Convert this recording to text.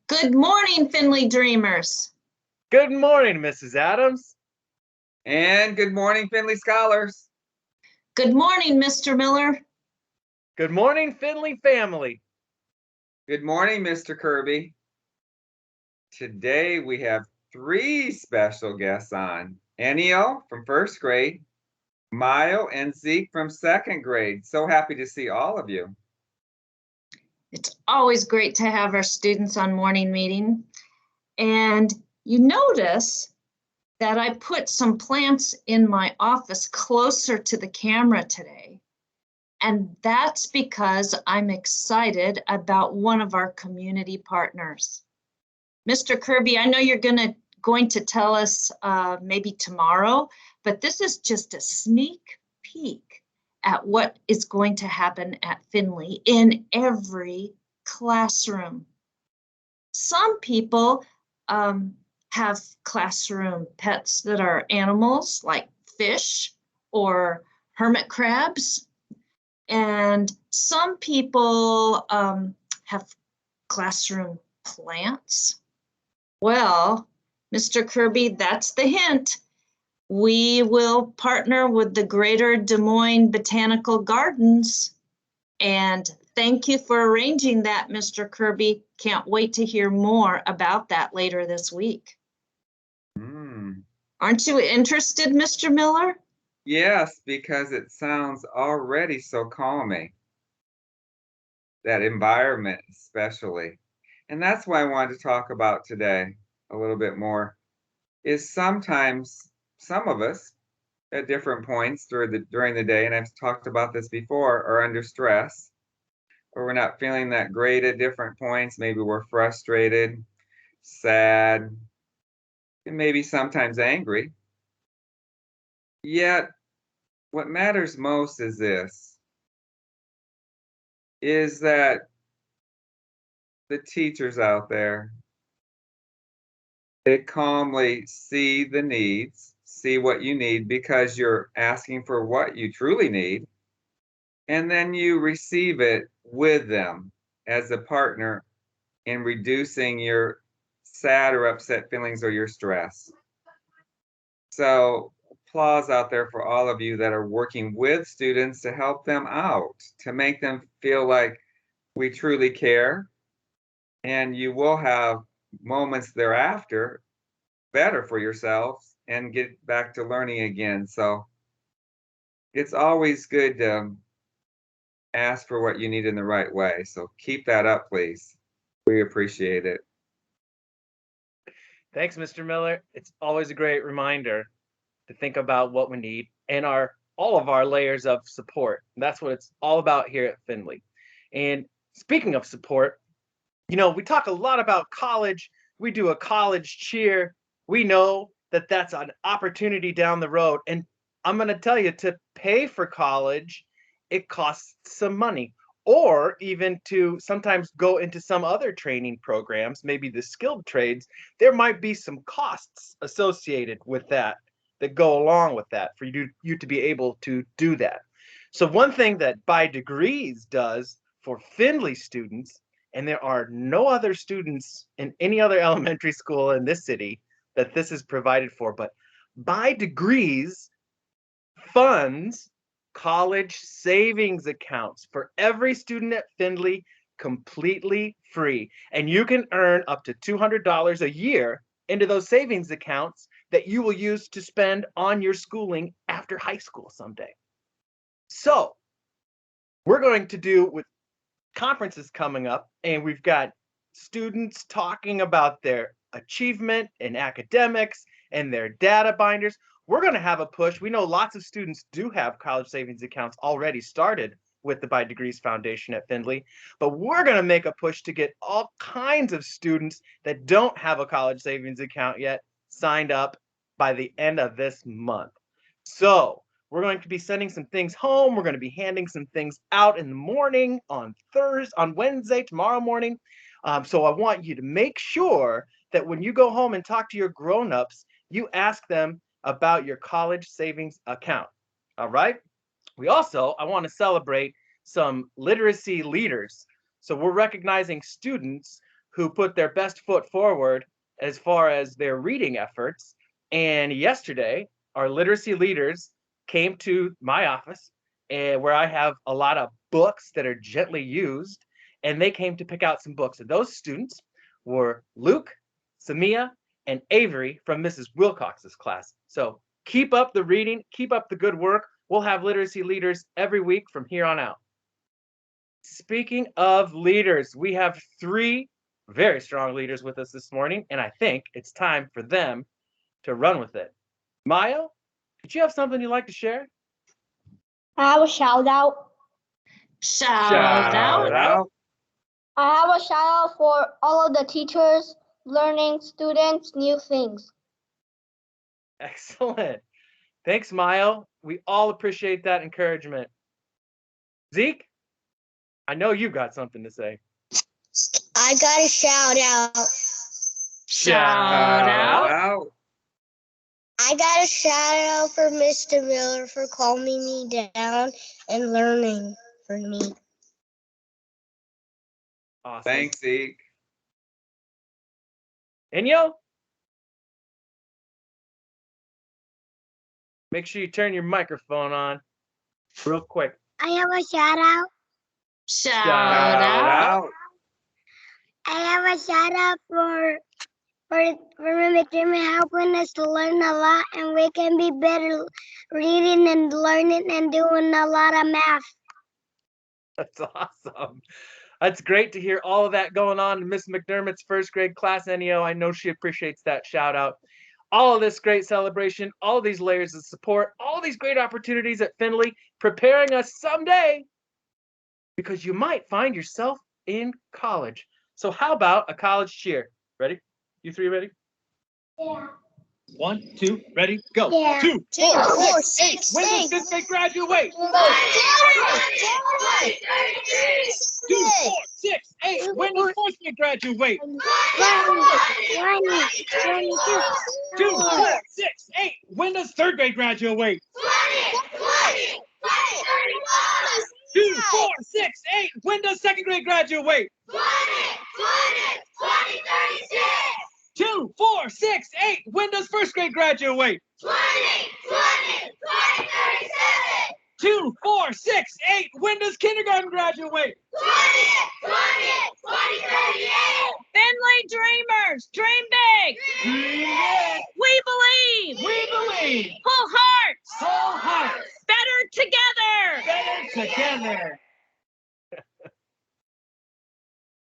Good morning, Findlay Dreamers. Good morning, Mrs. Adams. And good morning, Findlay Scholars. Good morning, Mr. Miller. Good morning, Findlay family. Good morning, Mr. Kirby. Today we have three special guests on. Ennio from first grade, Mayo and Zeke from second grade. So happy to see all of you. It's always great to have our students on morning meeting. And you notice that I put some plants in my office closer to the camera today. And that's because I'm excited about one of our community partners. Mr. Kirby, I know you're going to tell us maybe tomorrow, but this is just a sneak peek at what is going to happen at Findlay in every classroom. Some people have classroom pets that are animals like fish or hermit crabs. And some people have classroom plants. Well, Mr. Kirby, that's the hint. We will partner with the Greater Des Moines Botanical Gardens. And thank you for arranging that, Mr. Kirby. Can't wait to hear more about that later this week. Aren't you interested, Mr. Miller? Yes, because it sounds already so calming. That environment especially. And that's why I wanted to talk about today a little bit more, is sometimes some of us at different points during the day, and I've talked about this before, are under stress, or we're not feeling that great at different points. Maybe we're frustrated, sad, and maybe sometimes angry. Yet, what matters most is this, is that the teachers out there, they calmly see the needs, see what you need because you're asking for what you truly need, and then you receive it with them as a partner in reducing your sad or upset feelings or your stress. So applause out there for all of you that are working with students to help them out, to make them feel like we truly care. And you will have moments thereafter better for yourselves and get back to learning again. So it's always good to ask for what you need in the right way. So keep that up, please. We appreciate it. Thanks, Mr. Miller. It's always a great reminder to think about what we need and all of our layers of support. That's what it's all about here at Findlay. And speaking of support, we talk a lot about college. We do a college cheer. We know that that's an opportunity down the road. And I'm going to tell you, to pay for college, it costs some money. Or even to sometimes go into some other training programs, maybe the skilled trades, there might be some costs associated with that go along with that for you to be able to do that. So one thing that By Degrees does for Findlay students, and there are no other students in any other elementary school in this city that this is provided for, but By Degrees funds college savings accounts for every student at Findlay, completely free. And you can earn up to $200 a year into those savings accounts that you will use to spend on your schooling after high school someday. So we're going to do with conferences coming up, and we've got students talking about their achievement in academics and their data binders. We're going to have a push. We know lots of students do have college savings accounts already started with the By Degrees Foundation at Findlay, but we're going to make a push to get all kinds of students that don't have a college savings account yet signed up by the end of this month. So we're going to be sending some things home. We're going to be handing some things out in the morning on Wednesday, tomorrow morning. So I want you to make sure that when you go home and talk to your grown-ups, you ask them about your college savings account. All right? I want to celebrate some literacy leaders. So we're recognizing students who put their best foot forward as far as their reading efforts. And yesterday, our literacy leaders came to my office, where I have a lot of books that are gently used, and they came to pick out some books. And those students were Luke, Samia, and Avery from Mrs. Wilcox's class. So keep up the reading, keep up the good work. We'll have literacy leaders every week from here on out. Speaking of leaders, we have 3 very strong leaders with us this morning, and I think it's time for them to run with it. Mayo, did you have something you'd like to share? I have a shout out. Shout out. I have a shout out for all of the teachers learning students new things. Excellent. Thanks, Mayo. We all appreciate that encouragement. Zeke, I know you've got something to say. I got a shout out. Shout out. I got a shout out for Mr. Miller for calming me down and learning for me. Awesome. Thanks, Zeke. Inyo? Make sure you turn your microphone on real quick. I have a shout out. Shout out. I have a shout out for McDermott helping us to learn a lot, and we can be better reading and learning and doing a lot of math. That's awesome. That's great to hear all of that going on in Miss McDermott's first grade class, Ennio. I know she appreciates that shout out. All of this great celebration, all of these layers of support, all these great opportunities at Findlay, preparing us someday, because you might find yourself in college. So how about a college cheer? Ready? You 3 ready? Yeah. 1, 2, ready, go. Yeah. 2, 4, 6, 8. When does Six. 5th grade graduate? 2, 4, 6, 8. When does 4th grade graduate? 2, 4, 6, 8. When does 3rd grade graduate? 2, 4, 6, 8. When does 2nd grade graduate? 2, 4, 6, 8. When does 1st grade graduate? 2, 4, 6, 8. When does kindergarten graduate? Findlay Dreamers, dream big. Yeah. We believe. We believe. Whole hearts. Whole hearts. Better together. Better together.